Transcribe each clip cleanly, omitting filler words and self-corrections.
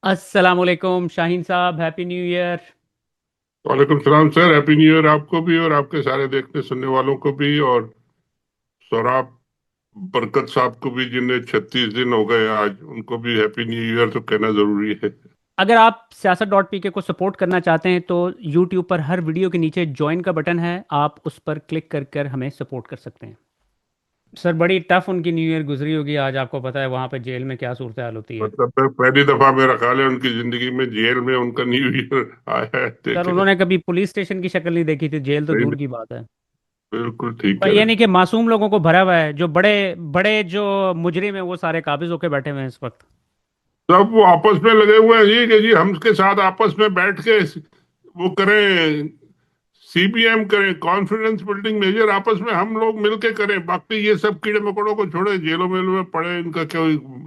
अस्सलाम वालेकुम शाहीन साहब, हैप्पी न्यू ईयर। वालेकुम सलाम सर। हैप्पी न्यू ईयर आपको भी और आपके सारे देखने सुनने वालों को भी। और सौराब बरकत साहब को भी, जिन्हें 36 दिन हो गए आज, उनको भी हैप्पी न्यू ईयर तो कहना जरूरी है। अगर आप सियासत डॉट पी के को सपोर्ट करना चाहते हैं तो यूट्यूब पर हर वीडियो के नीचे ज्वाइन का बटन है, आप उस पर क्लिक कर कर हमें सपोर्ट कर सकते हैं। सर, बड़ी टफ उनकी न्यू ईयर गुजरी होगी आज, आपको पता है वहाँ पे जेल में क्या सूरत हाल होती है। मतलब पहली दफा मेरा ख्याल है उनकी जिंदगी में जेल में उनका न्यू ईयर आया है, सर, देखे। उन्होंने कभी पुलिस स्टेशन की शक्ल नहीं देखी थी, जेल तो नहीं दूर नहीं, की बात है। बिल्कुल ठीक पर कह ये रहे नहीं हैं। कि मासूम लोगों को भरा हुआ है, जो बड़े बड़े जो मुजरिम है वो सारे काबिज होके बैठे हुए हैं इस वक्त। सब वो आपस में लगे हुए हैं जी, कि जी हम उसके साथ आपस में बैठ के वो करें, सीबीएम करें, कॉन्फिडेंस बिल्डिंग मेजर आपस में हम लोग मिलके करें। बाकी ये सब कीड़े मकोड़ों को छोड़े, जेलों मेलों में पड़े, इनका क्या,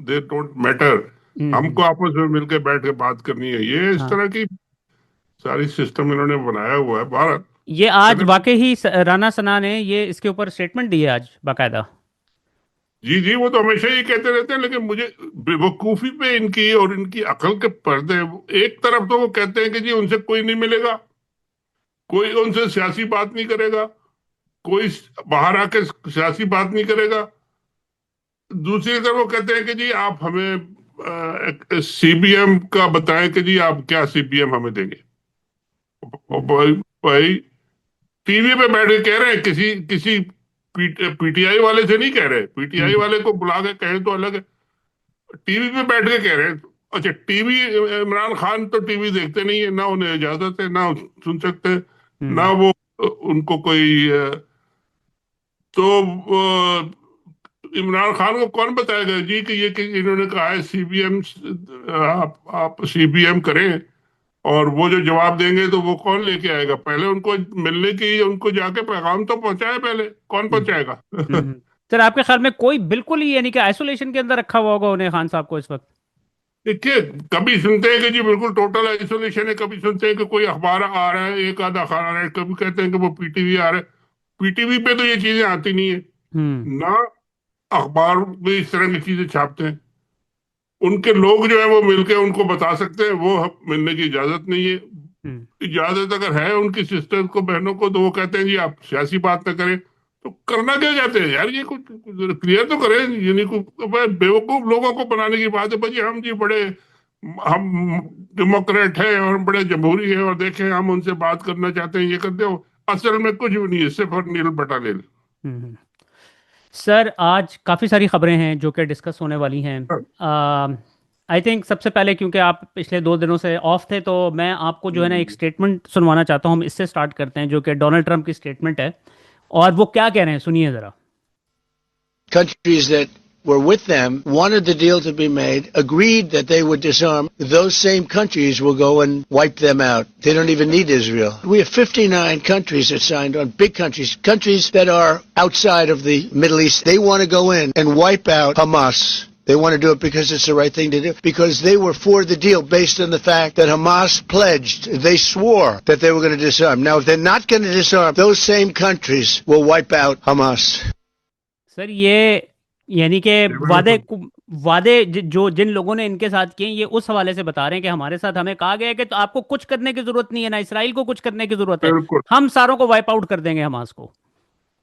दे डोंट मैटर। हम्म। हमको आपस में मिलके बैठ के बात करनी है। ये इस हाँ। तरह की सारी सिस्टम इन्होंने बनाया हुआ है भारत। ये आज चले वाकई ही राना सना ने ये इसके ऊपर स्टेटमेंट दी है आज बाकायदा। जी जी, वो तो हमेशा ही कहते रहते हैं, लेकिन मुझे बेवकूफी पे इनकी और इनकी अकल के पर्दे। एक तरफ तो वो कहते हैं कि जी उनसे कोई नहीं मिलेगा, कोई उनसे सियासी बात नहीं करेगा, कोई बाहर आके सियासी बात नहीं करेगा। दूसरी तरफ वो कहते हैं कि जी आप हमें सीबीएम का बताएं कि जी आप क्या सीबीएम हमें देंगे। और हम्म। भाई टीवी पे बैठ के कह रहे हैं, किसी किसी पीटीआई वाले से नहीं कह रहे। पीटीआई हम्म। वाले को बुला के कहें तो अलग है, टीवी पे बैठ के कह रहे हैं। अच्छा, टीवी, इमरान खान तो टीवी देखते नहीं है, ना उन्हें इजाजत है, ना सुन सकते हैं, ना हम्म। वो उनको कोई तो इमरान खान को कौन बताएगा जी कि ये कि इन्होंने कहा है सीबीएम, आप सीबीएम करें। और वो जो जवाब देंगे तो वो कौन लेके आएगा? पहले उनको मिलने की, उनको जाके पैगाम तो पहुंचाए, पहले कौन हम्म। पहुंचाएगा? सर, आपके ख्याल में कोई बिल्कुल ही यानी कि आइसोलेशन के अंदर रखा हुआ होगा उन्हें, खान साहब को इस वक्त? देखिए, कभी सुनते हैं कि जी बिल्कुल टोटल आइसोलेशन है, कभी सुनते हैं कि कोई अखबार आ रहा है, एक आधा अखबार आ रहा है, कभी कहते हैं कि वो पीटीवी आ रहा है। पीटीवी पे तो ये चीजें आती नहीं है, हम्म। ना अखबार में इस तरह की चीजें छापते हैं। उनके लोग जो है वो मिलके उनको बता सकते हैं, वो मिलने की इजाजत नहीं है। हम्म। इजाजत अगर है उनकी सिस्टर्स को, बहनों को, तो वो कहते हैं जी आप सियासी बात ना करें। तो करना क्या चाहते हैं यार? ये कुछ क्लियर तो करें। ये नहीं बेवकूफ लोगों को बनाने की बात है भाई, हम जी बड़े, हम डेमोक्रेट हैं और बड़े जमहूरी हैं, और देखें हम उनसे बात करना चाहते हैं, ये करते हो। असल में कुछ भी नहीं है, सिर्फ और नील बटा नील। हम्म। सर, आज काफ़ी सारी खबरें हैं जो कि डिस्कस होने वाली हैं। आई थिंक सबसे पहले, क्योंकि आप पिछले 2 दिनों से ऑफ थे, तो मैं आपको जो है ना एक स्टेटमेंट सुनवाना चाहता हूँ। हम इससे स्टार्ट करते हैं, जो कि डोनाल्ड ट्रंप की स्टेटमेंट है। और वो क्या कह रहे हैं, सुनिए ज़रा। Countries that were with them wanted the deal to be made, agreed that they would disarm. Those same countries will go and wipe them out. They don't even need Israel. We have 59 countries that signed on, big countries, countries that are outside of the Middle East. They want to go in and wipe out Hamas. They want to do it because it's the right thing to do, because they were for the deal based on the fact that Hamas pledged, they swore that they were going to disarm. Now, if they're not going to disarm, those same countries will wipe out Hamas. Sir, ये यानी कि मैंने वादे तो वादे जो जिन लोगों ने इनके साथ किए, ये उस हवाले से बता रहे हैं कि हमारे साथ हमें कहा गया है कि तो आपको कुछ करने की जरूरत नहीं है, ना इसराइल को कुछ करने की जरूरत है, बिल्कुल, हम सारों को वाइप आउट कर देंगे हमास को।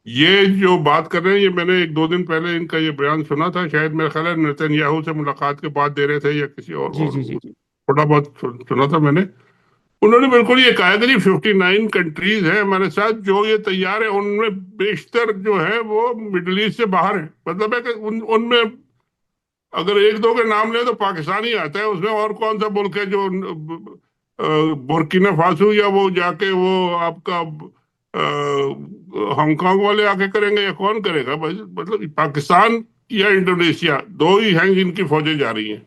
ये जो बात कर रहे हैं, ये मैंने एक दो दिन पहले इनका ये बयान सुना था, शायद मेरा ख्याल है नेतन्याहू से मुलाकात के बाद दे रहे थे, या किसी जी और जी जी जी। थोड़ा बहुत सुना था मैंने। उन्होंने बिल्कुल ये कहा कि जी 59 कंट्रीज है हमारे साथ जो ये तैयार है, उनमें बेशतर जो है वो मिडिल ईस्ट से बाहर है। मतलब है कि उनमें अगर एक दो के नाम ले तो पाकिस्तान ही आता है उसमें, और कौन सा मुल्क है जो बुर्किना फासो, या वो जाके वो आपका हांगकांग वाले आके करेंगे, या कौन करेगा भाई? मतलब पाकिस्तान या इंडोनेशिया, दो ही हैं जिनकी फौजें जा रही हैं।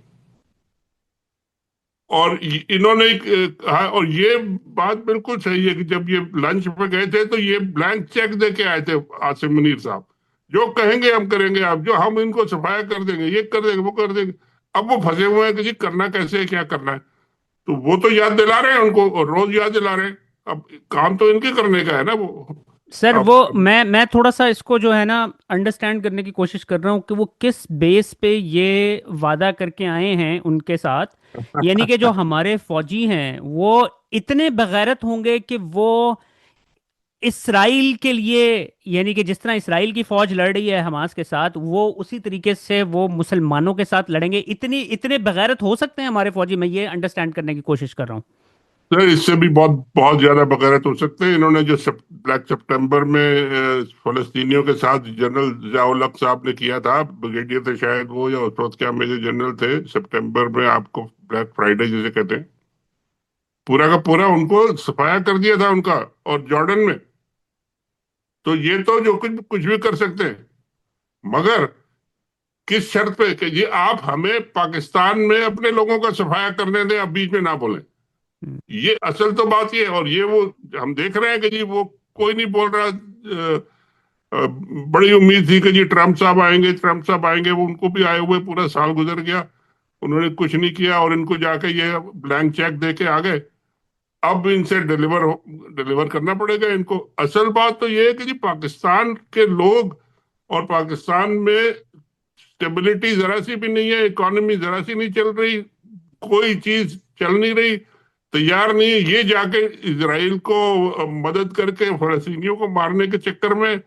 और इन्होंने कहा, और ये बात बिल्कुल सही है कि जब ये लंच पे गए थे तो ये ब्लैंक चेक दे के आए थे आसिम मुनीर साहब। जो कहेंगे हम करेंगे, आप जो हम इनको सफाया कर देंगे, ये कर देंगे, वो कर देंगे। अब वो फंसे हुए हैं कि जी करना कैसे है, क्या करना है। तो वो तो याद दिला रहे हैं उनको, और रोज याद दिला रहे हैं। अब काम तो इनके करने का है ना वो। सर, वो अब मैं थोड़ा सा इसको जो है ना अंडरस्टैंड करने की कोशिश कर रहा हूँ कि वो किस बेस पे ये वादा करके आए हैं उनके साथ। यानी कि जो हमारे फौजी हैं वो इतने बेगैरत होंगे कि वो इसराइल के लिए, यानी कि जिस तरह इसराइल की फौज लड़ रही है हमास के साथ, वो उसी तरीके से वो मुसलमानों के साथ लड़ेंगे। इतने बेगैरत हो सकते हैं हमारे फौजी? मैं ये अंडरस्टैंड करने की कोशिश कर रहा हूँ। तो इससे भी बहुत बहुत ज्यादा बगावत हो सकते हैं। इन्होंने जो ब्लैक सितंबर में फलस्तीनियों के साथ जनरल जियाउल हक साहब ने किया था, ब्रिगेडियर थे शायद वो, या उस वक्त क्या मेजर जनरल थे, सितंबर में, आपको ब्लैक फ्राइडे जिसे कहते हैं, पूरा का पूरा उनको सफाया कर दिया था उनका, और जॉर्डन में। तो ये तो जो कुछ कुछ भी कर सकते हैं, मगर किस शर्त पे कि ये आप हमें पाकिस्तान में अपने लोगों का सफाया करने दें, आप बीच में ना बोलें। हम्म। ये असल तो बात ये है। और ये वो हम देख रहे हैं कि जी वो कोई नहीं बोल रहा। बड़ी उम्मीद थी कि जी ट्रम्प साहब आएंगे, ट्रम्प साहब आएंगे, वो उनको भी आए हुए पूरा साल गुजर गया, उन्होंने कुछ नहीं किया, और इनको जाके ये ब्लैंक चेक दे के आ गए। अब इनसे डिलीवर करना पड़ेगा इनको। असल बात तो ये है कि जी पाकिस्तान के लोग, और पाकिस्तान में स्टेबिलिटी जरा सी भी नहीं है, इकोनॉमी जरा सी नहीं चल रही, कोई चीज चल नहीं रही, तैयार नहीं है। ये जाके इसराइल को मदद करके फलस्तीनियों को मारने के चक्कर में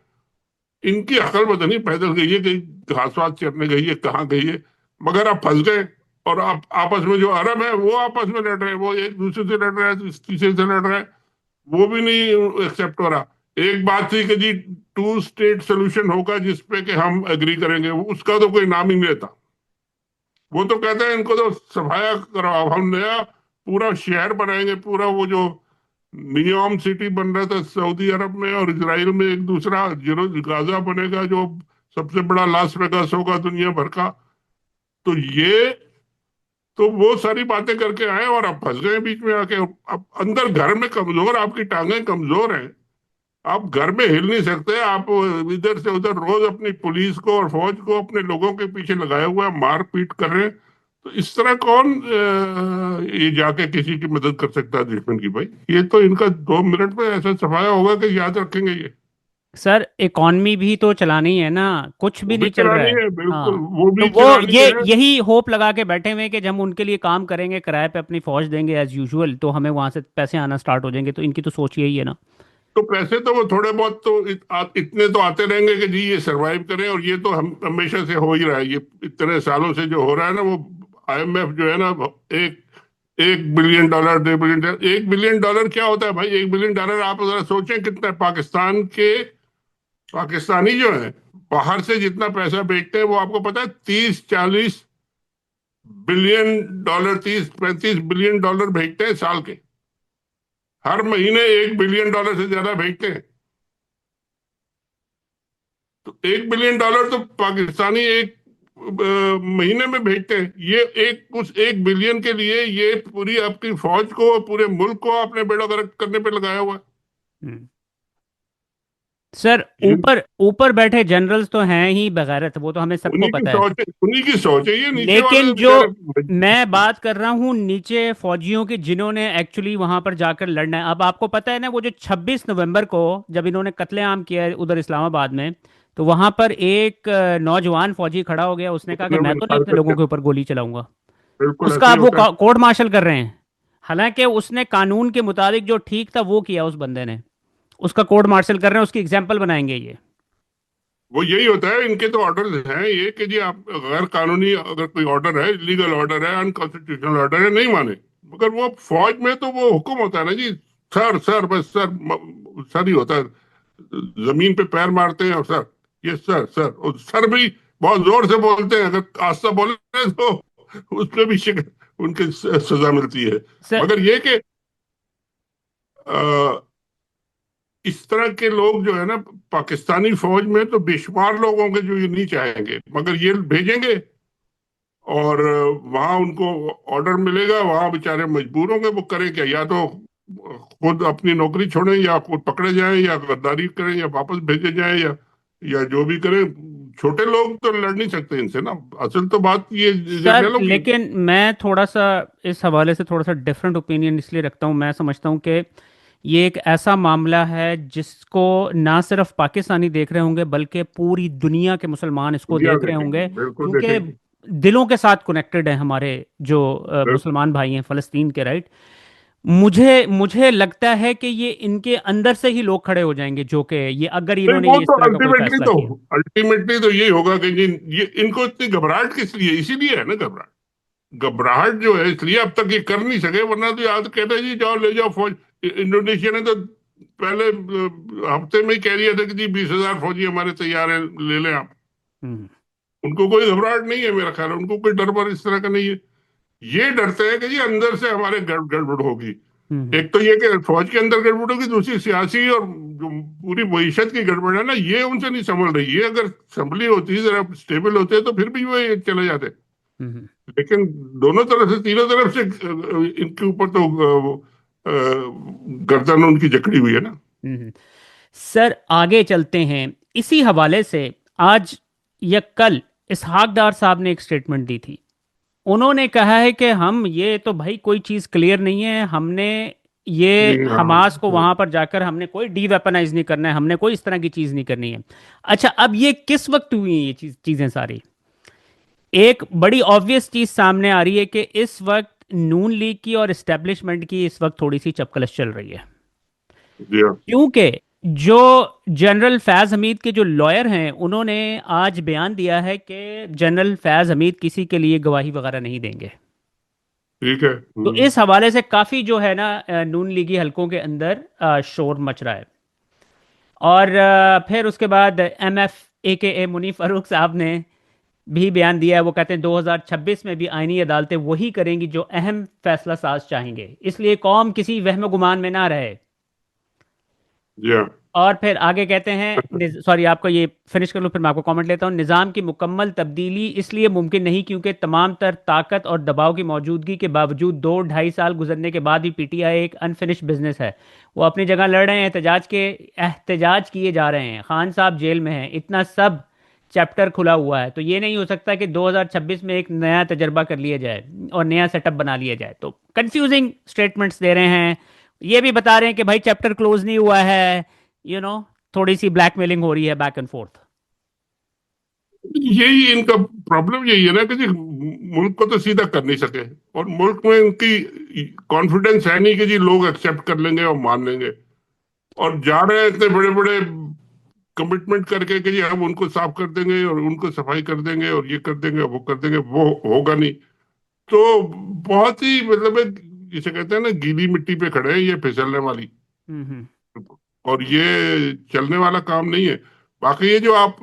इनकी अकल पता नहीं पैदल गई है, कहीं घास वास चरने गई है, कहाँ गई है, मगर आप फंस गए। और आप आपस में जो अरब है वो आपस में लड़ रहे हैं, वो एक दूसरे से लड़ रहा है, तीसरे से लड़ रहा है, वो भी नहीं एक्सेप्ट हो रहा। एक बात थी कि जी टू स्टेट सोल्यूशन होगा जिसपे कि हम एग्री करेंगे, उसका तो कोई नाम ही नहीं लेता। वो तो कहते हैं इनको तो सफाया कराओ, हम नया पूरा शहर बनाएंगे, पूरा वो जो नियोम सिटी बन रहा था सऊदी अरब में और इजराइल में, एक दूसरा जीरो गाजा बनेगा जो सबसे बड़ा लास वेगास होगा दुनिया भर का। तो ये तो वो सारी बातें करके आए और अब फंस गए बीच में आके। अब अंदर घर में कमजोर, आपकी टांगें कमजोर हैं, आप घर में हिल नहीं सकते, आप इधर से उधर रोज अपनी पुलिस को और फौज को अपने लोगों के पीछे लगाए हुए हैं, मार पीट कर रहे हैं। तो इस तरह कौन ये जाके किसी की मदद कर सकता है दुश्मन की? भाई ये तो इनका 2 मिनट में ऐसा सफाया होगा कि याद रखेंगे ये। सर इकॉनमी भी तो चलानी है ना, कुछ वो भी भी नहीं चल रहा चलानी है। है, बिल्कुल हाँ, वो तो भी वो चलानी ये है। यही होप लगा के बैठे हुए हैं कि जब हम उनके लिए काम करेंगे, किराए पे अपनी फौज देंगे एज यूजुअल, तो हमें वहां से पैसे आना स्टार्ट हो जाएंगे। तो इनकी तो सोच यही है ना। तो पैसे तो वो थोड़े बहुत तो इतने तो आते रहेंगे कि जी ये सरवाइव करें, और ये तो हम हमेशा से हो ही रहा है, ये इतने सालों से जो हो रहा है ना। वो आईएमएफ जो है ना, एक $1 बिलियन, $2 बिलियन, $1 बिलियन क्या होता है भाई? $1 बिलियन आप जरा सोचें कितना है। पाकिस्तान के पाकिस्तानी जो है बाहर से जितना पैसा बेचते हैं, वो आपको पता है 30-40 बिलियन डॉलर, 30-35 बिलियन डॉलर भेजते हैं साल के। हर महीने $1 बिलियन से ज्यादा भेजते हैं। तो $1 बिलियन तो पाकिस्तानी एक महीने में भेजते हैं। ये एक उस $1 बिलियन के लिए ये पूरी आपकी फौज को, पूरे मुल्क को आपने बेड़ा गर्क करने पे लगाया हुआ है। हम्म। सर ये ऊपर ऊपर बैठे जनरल्स तो हैं ही बगैरत, वो तो हमें सबको पता है। उन्हीं की सोच है, ये नीचे वाले लेकिन तो जो बेचारे। मैं बात कर रहा हूँ नीचे फौजियों की, जिन्होंने एक्चुअली वहां पर जाकर लड़ना है। अब आपको पता है ना, वो जो 26 नवंबर को जब इन्होंने कत्लेआम किया है उधर इस्लामाबाद में, तो वहां पर एक नौजवान फौजी खड़ा हो गया, उसने कहा कि उसने मैं अपने तो नहीं सारे अपने लोगों पैसे, के ऊपर गोली चलाऊंगा। बिल्कुल उसका ऐसे ही अब वो होता है। कोर्ट मार्शल कर रहे हैं। हालांकि उसने कानून के मुताबिक जो ठीक था वो किया उस बंदे ने, उसका कोर्ट मार्शल कर रहे हैं, उसकी एग्जाम्पल बनाएंगे ये। वो यही होता है, इनके तो ऑर्डर हैं ये कि जी आप गैर कानूनी अगर कोई ऑर्डर है, लीगल ऑर्डर है, अनकॉन्स्टिट्यूशनल ऑर्डर है, नहीं माने। मगर वो फौज में तो वो हुक्म होता है ना जी, सर सर, बस सर, सर ही होता है। जमीन पे पैर मारते हैं और सर, ये सर सर, और सर भी बहुत जोर से बोलते हैं। अगर आस्ता बोले तो उसपे भी उनके सजा मिलती है। सर मगर ये कि इस तरह के लोग जो है ना पाकिस्तानी फौज में, तो बेशुमार लोग होंगे जो ये नहीं चाहेंगे, मगर ये भेजेंगे। और वहां उनको ऑर्डर मिलेगा, वहां बेचारे मजबूर होंगे, वो करें क्या? या तो खुद अपनी नौकरी छोड़ें, या खुद पकड़े जाएं, या गद्दारी करें, या वापस भेजे जाएं, या जो भी करें। छोटे लोग तो लड़ नहीं सकते इनसे ना। असल तो बात ये सर जर्नलों की। लेकिन मैं थोड़ा सा इस हवाले से थोड़ा सा डिफरेंट ओपिनियन इसलिए रखता हूँ। मैं समझता हूँ कि ये एक ऐसा मामला है जिसको ना सिर्फ पाकिस्तानी देख रहे होंगे, बल्कि पूरी दुनिया के मुसलमान इसको दुनिया देख रहे देखेगी, होंगे। बिल्कुल क्योंकि देखेगी। दिलों के साथ कनेक्टेड हैं हमारे जो मुसलमान भाई हैं फ़लस्तीन के, राइट। मुझे मुझे लगता है कि ये इनके अंदर से ही लोग खड़े हो जाएंगे, जो कि ये अगर नहीं, इन्होंने वो ये इस तो तरह का कोई फैसला किया। अल्टीमेटली तो यही होगा कि जी, ये इनको इतनी घबराहट किस लिए, इसीलिए है ना घबराहट। घबराहट जो है इसलिए अब तक ये कर नहीं सके, वरना तो याद कहते हैं जी जाओ ले जाओ फौज। इंडोनेशिया ने तो पहले हफ्ते में ही कह दिया था कि जी 20,000 फौजी हमारे तैयार है, ले लें आप। हम्म। उनको कोई घबराहट नहीं है, मेरा ख्याल है उनको कोई डर बर इस तरह का नहीं है। ये डरते हैं कि जी अंदर से हमारे गड़बड़ होगी। हम्म। एक तो ये कि फौज के अंदर गड़बड़ होगी, दूसरी सियासी और जो पूरी मईशत की गड़बड़ है ना, ये उनसे नहीं संभल रही। ये अगर संभली होती, जरा स्टेबल होते तो फिर भी वो ये चले जाते। हम्म। लेकिन दोनों तरफ से, तीनों तरफ से इनके ऊपर तो गर्दन उनकी जकड़ी हुई है ना। हम्म। सर आगे चलते हैं। इसी हवाले से आज या कल इसहाक डार साहब ने एक स्टेटमेंट दी थी। उन्होंने कहा है कि हम ये तो भाई कोई चीज़ क्लियर नहीं है, हमने ये जी हाँ। हमास को वहां पर जाकर हमने कोई डी वेपनाइज नहीं करना है, हमने कोई इस तरह की चीज़ नहीं करनी है। अच्छा, अब ये किस वक्त हुई हैं ये चीज़ें सारी? एक बड़ी ऑब्वियस चीज़ सामने आ रही है कि इस वक्त नून लीग की और इस्टेब्लिशमेंट की इस वक्त थोड़ी सी चपकलश चल रही है। जी हाँ। क्योंकि जो जनरल फैज़ हमीद के जो लॉयर हैं, उन्होंने आज बयान दिया है कि जनरल फैज़ हमीद किसी के लिए गवाही वगैरह नहीं देंगे। ठीक है। तो इस हवाले से काफ़ी जो है ना नून लीगी हलकों के अंदर शोर मच रहा है। और फिर उसके बाद एमएफ ए मुनीफ फारूक साहब ने भी बयान दिया है। वो कहते हैं 2026 में भी आईनी अदालतें वही करेंगी जो अहम फैसला साज चाहेंगे, इसलिए कौम किसी वहम गुमान में ना रहे। जी हाँ। और फिर आगे कहते हैं, सॉरी आपको ये फिनिश कर लूँ फिर मैं आपको कमेंट लेता हूँ। निज़ाम की मुकम्मल तब्दीली इसलिए मुमकिन नहीं क्योंकि तमाम तर ताकत और दबाव की मौजूदगी के बावजूद 2-2.5 साल गुजरने के बाद भी पीटीआई एक अनफिनिश बिजनेस है। वो अपनी जगह लड़ रहे हैं, एहतजाज किए जा रहे हैं, खान साहब जेल में हैं, इतना सब चैप्टर खुला हुआ है। तो ये नहीं हो सकता कि 2026 में एक नया तजर्बा कर लिया जाए और नया सेटअप बना लिया जाए। तो कंफ्यूजिंग स्टेटमेंट्स दे रहे हैं। ये भी बता रहे हैं कि भाई चैप्टर क्लोज नहीं हुआ है, थोड़ी सी ब्लैकमेलिंग हो रही है बैक एंड फोर्थ। यही इनका प्रॉब्लम यही है ना कि जी मुल्क को तो सीधा कर नहीं सके, और मुल्क में उनकी कॉन्फिडेंस है नहीं कि जी लोग एक्सेप्ट कर लेंगे और मान लेंगे। और जा रहे हैं इतने बड़े बड़े कमिटमेंट करके कि जी हम उनको साफ कर देंगे और उनको सफाई कर देंगे और ये कर देंगे और वो कर देंगे, वो होगा नहीं। तो बहुत ही मतलब एक, जिसे कहते हैं ना, गीली मिट्टी पे खड़े हैं, ये फिसलने वाली। हम्म। और ये चलने वाला काम नहीं है। बाकी ये जो आप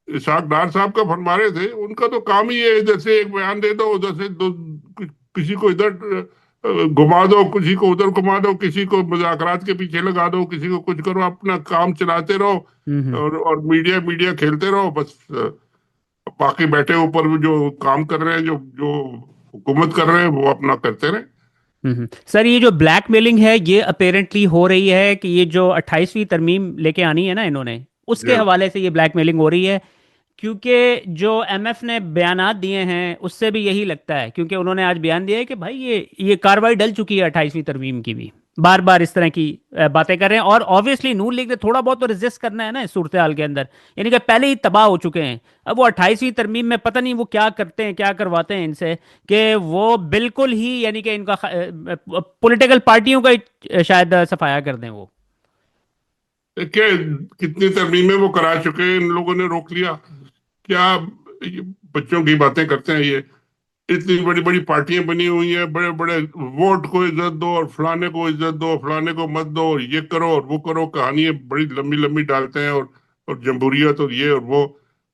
इसहाक डार साहब का फरमा रहे थे, उनका तो काम ही है इधर से एक बयान दे दो, उधर से दो, किसी को इधर घुमा दो, किसी को उधर घुमा दो, किसी को मुज़ाकरात के पीछे लगा दो, किसी को कुछ करो, अपना काम चलाते रहो। हम्म। और मीडिया मीडिया खेलते रहो बस। बाकी बैठे ऊपर जो काम कर रहे हैं, जो जो हुकूमत कर रहे हैं, वो अपना करते रहे। सर ये जो ब्लैकमेलिंग है ये अपेरेंटली हो रही है कि ये जो 28वीं तरमीम लेके आनी है ना इन्होंने, उसके जी हवाले से ये ब्लैकमेलिंग हो रही है। क्योंकि जो एमएफ ने बयानात दिए हैं उससे भी यही लगता है, क्योंकि उन्होंने आज बयान दिया है कि भाई ये कार्रवाई डल चुकी है 28वीं तरमीम की भी। बार बार इस तरह की बातें कर रहे हैं, और ऑब्वियसली नून लीग ने थोड़ा बहुत तो रेजिस्ट करना है ना इस सूरत हाल के अंदर, यानी कि पहले ही तबाह हो चुके हैं। अब वो 28वीं तरमीम में पता नहीं वो क्या करते हैं, क्या करवाते हैं इनसे, कि वो बिल्कुल ही यानी कि इनका पॉलिटिकल पार्टियों का शायद सफाया कर दें वो। क्या कितनी तरमीमें वो करा चुके हैं, इन लोगों ने रोक लिया क्या? ये बच्चों की बातें करते हैं ये। इतनी बड़ी बड़ी पार्टियां बनी हुई हैं, बड़े बड़े वोट को इज्जत दो और फलाने को इज्जत दो, फलाने को मत दो, और ये करो और वो करो, कहानियां बड़ी लंबी लंबी डालते हैं, और जमहूरियत और ये और वो,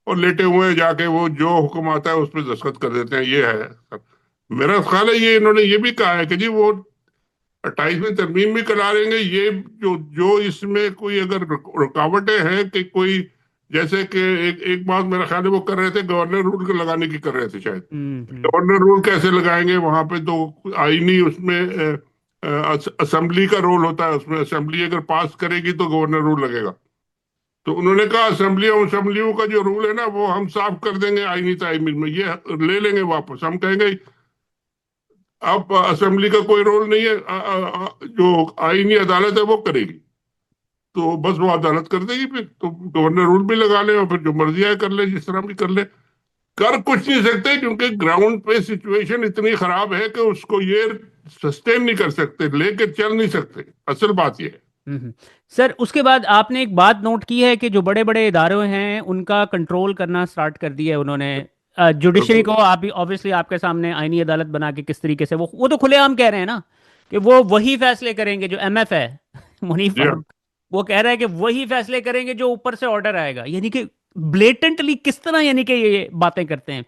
और लेटे हुए हैं जाके वो जो हुक्म आता है उस पर दस्तखत कर देते हैं। ये है मेरा ख्याल है। ये इन्होंने ये भी कहा है कि जी वो 28वीं तरमीम भी करा लेंगे। ये जो जो इसमें कोई अगर रुकावटें हैं कि कोई, जैसे कि एक बात मेरा ख्याल है वो कर रहे थे, गवर्नर रूल को लगाने की कर रहे थे शायद। हम्म। गवर्नर रूल कैसे लगाएंगे वहां पे? तो आईनी उसमें असेंबली का रोल होता है, उसमें असेंबली अगर पास करेगी तो गवर्नर रूल लगेगा। तो उन्होंने कहा असेंबलियों का जो रूल है ना, वो हम साफ कर देंगे आईनी तामील में, ये ले लेंगे वापस। हम कहेंगे अब असेंबली का कोई रोल नहीं है, जो आईनी अदालत है वो करेगी। तो बस वो अदालत कर देगी, फिर तो गवर्नर रूल भी लगा ले और फिर जो मर्जी आए कर ले, जिस तरह भी कर ले। कर कुछ नहीं सकते, क्योंकि ग्राउंड पे सिचुएशन इतनी खराब है कि उसको ये सस्टेन नहीं कर सकते, लेके चल नहीं सकते। असल बात ये है। सर उसके बाद आपने एक बात नोट की है कि जो बड़े बड़े इदारे हैं उनका कंट्रोल करना स्टार्ट कर दिया है उन्होंने। जुडिशरी को आप ऑब्वियसली आपके सामने आईनी अदालत बना के किस तरीके से वो तो खुलेआम कह रहे हैं ना कि वो वही फैसले करेंगे जो एमएफ है मुनीफ जी हाँ। फारूक, वो कह रहा है कि वही फैसले करेंगे जो ऊपर से ऑर्डर आएगा, यानी कि ब्लेटेंटली किस तरह यानी कि ये बातें करते हैं।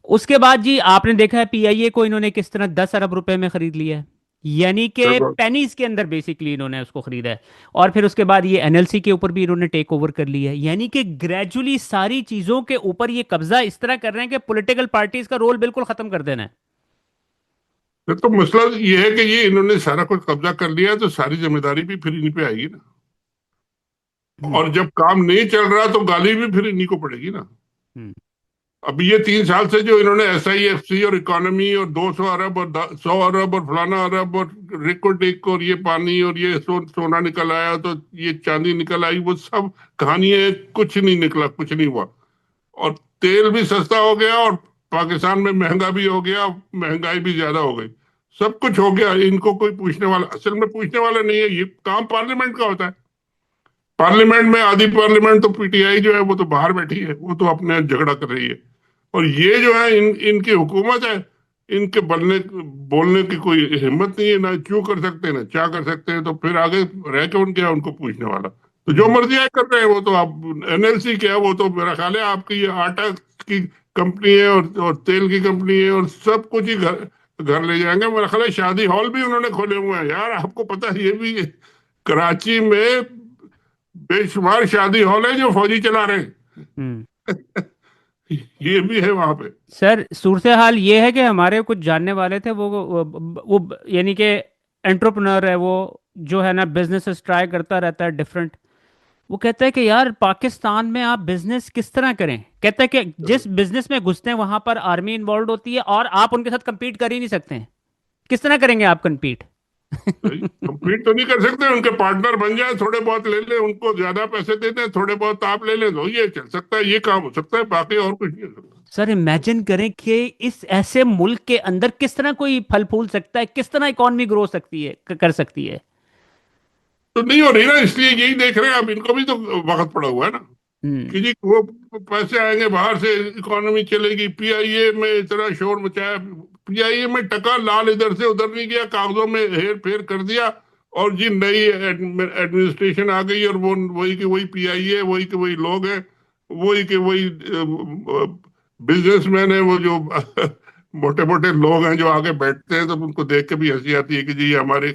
उसके बाद जी आपने देखा है पीआईए को इन्होंने किस तरह 10 अरब रुपए में खरीद लिया है, यानी कि बिल्कुल। पेनीज के अंदर बेसिकली इन्होंने उसको खरीदा है। और फिर उसके बाद ये एनएलसी के ऊपर भी इन्होंने टेक ओवर कर लिया है, यानी कि ग्रेजुअली सारी चीजों के ऊपर ये कब्जा इस तरह कर रहे हैं कि पॉलिटिकल पार्टीज का रोल बिल्कुल खत्म कर देना है। तो मसला ये है कि ये इन्होंने सारा कुछ कब्जा कर लिया, तो सारी जिम्मेदारी भी फिर इन्हीं पे आएगी ना। हम्म। और जब काम नहीं चल रहा तो गाली भी फिर इन्हीं को पड़ेगी ना। हम्म। अब ये 3 साल से जो इन्होंने SIFC और इकोनॉमी और 200 अरब और 100 अरब और फलाना अरब और रिको टेक और ये पानी और ये सोना निकल आया तो ये चांदी निकल आई, वो सब कहानी है, कुछ नहीं निकला, कुछ नहीं हुआ। और तेल भी सस्ता हो गया और पाकिस्तान में महंगा भी हो गया, महंगाई भी ज्यादा हो गई, सब कुछ हो गया। इनको कोई पूछने वाला, असल में पूछने वाला नहीं है। ये काम पार्लियामेंट का होता है। पार्लियामेंट में आधी पार्लियामेंट तो PTI जो है वो तो बाहर बैठी है, वो तो अपने झगड़ा कर रही है। और ये जो है इनकी हुकूमत है, इनके बोलने की कोई हिम्मत नहीं है, ना क्यों कर सकते हैं ना क्या कर सकते हैं। तो फिर आगे रह के उनके उनको पूछने वाला, तो जो मर्जी आए कर रहे हैं। वो तो आप NLC क्या है, वो तो मेरा ख्याल है आपकी ये आटा की कंपनी है और तेल की कंपनी है और सब कुछ ही घर घर ले जाएंगे। मेरा ख्याल है शादी हॉल भी उन्होंने खोले हुए हैं यार, आपको पता है। ये भी कराची में बेशुमार शादी हॉल है जो फौजी चला रहे हैं। ये भी है वहां पे। सर सूरत हाल ये है कि हमारे कुछ जानने वाले थे वो यानी कि एंटरप्रेन्योर है वो, जो है ना बिजनेस ट्राई करता रहता है डिफरेंट। वो कहता है कि यार पाकिस्तान में आप बिजनेस किस तरह करें, कहता है कि जिस बिजनेस में घुसते हैं वहां पर आर्मी इन्वॉल्व होती है और आप उनके साथ compete कर ही नहीं सकते हैं। किस तरह करेंगे आप compete? कंप्लीट तो नहीं कर सकते, उनके पार्टनर बन जाए, थोड़े बहुत ले ले, उनको ज्यादा पैसे देते हैं, थोड़े बहुत आप ले ले, तो ये चल सकता है, ये काम हो सकता है, बाकी और कुछ नहीं हो सकता। सर इमेजिन करें कि इस ऐसे मुल्क के अंदर किस तरह कोई फल फूल सकता है, किस तरह इकॉनमी ग्रो सकती है, कर सकती है। तो नहीं हो रही ना, इसलिए यही देख रहे हैं। अब इनको भी तो वक्त पड़ा हुआ है ना हम्म। कि जी वो पैसे आएंगे बाहर से, इकोनॉमी चलेगी। PIA में इतना शोर मचाया, PIA में टका लाल इधर से उधर नहीं गया, कागजों में हेर फेर कर दिया, और जी नई एडमिनिस्ट्रेशन आ गई और वो वही के वही PIA, वही के वही लोग हैं, वही के वही बिजनेसमैन है, वो जो मोटे मोटे लोग हैं जो आगे बैठते हैं, तो उनको देख के भी हंसी आती है कि जी ये हमारे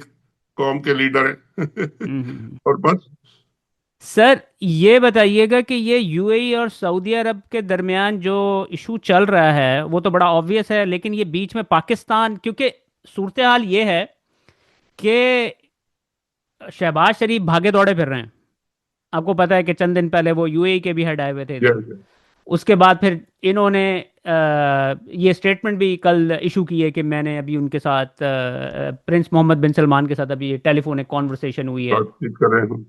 कौम के लीडर हैं। और बस। सर ये बताइएगा कि ये यूएई और सऊदी अरब के दरमियान जो इशू चल रहा है वो तो बड़ा ऑब्वियस है, लेकिन ये बीच में पाकिस्तान, क्योंकि सूरत हाल ये है कि शहबाज शरीफ भागे दौड़े फिर रहे हैं। आपको पता है कि चंद दिन पहले वो यूएई के भी हेड आए हुए थे इधर। उसके बाद फिर इन्होंने ये स्टेटमेंट भी कल इशू की है कि मैंने अभी उनके साथ प्रिंस मोहम्मद बिन सलमान के साथ अभी टेलीफोनिक कॉन्वर्सेशन हुई है। बातचीत कर रहे हैं।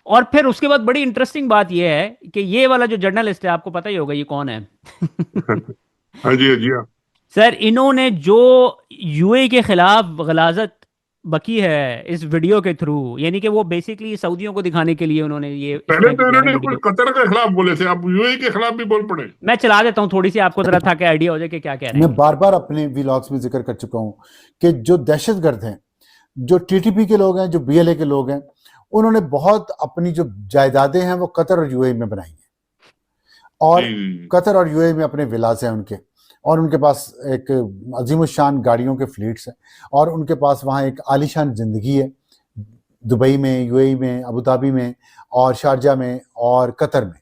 और फिर उसके बाद बड़ी इंटरेस्टिंग बात यह है कि ये वाला जो जर्नलिस्ट है, आपको पता ही होगा ये कौन है। हाँ जी, हाँ जी, हाँ। सर इन्होंने जो यूएई के खिलाफ गलाजत बकी है इस वीडियो के थ्रू, यानी कि वो बेसिकली सऊदियों को दिखाने के लिए उन्होंने ये इस पहले तरह तो की इन्होंने वीडियो। कुछ कतर के खिलाफ बोले थे, अब UAE के खिलाफ भी बोल पड़े। मैं चला देता हूँ थोड़ी सी, आपको जरा था कि आइडिया हो जाए कि क्या कह रहे हैं। मैं बार बार अपने व्लॉग्स में जिक्र कर चुका हूं कि जो दहशतगर्द हैं, जो TTP के लोग हैं, जो BLA के लोग हैं, उन्होंने बहुत अपनी जो जायदादें हैं वो कतर और UAE में बनाई हैं, और कतर और UAE में अपने विलास हैं उनके, और उनके पास एक अजीमुशान गाड़ियों के फ्लीट्स हैं, और उनके पास वहाँ एक आलीशान जिंदगी है दुबई में, UAE में, अबू धाबी में, और शारजा में, और कतर में।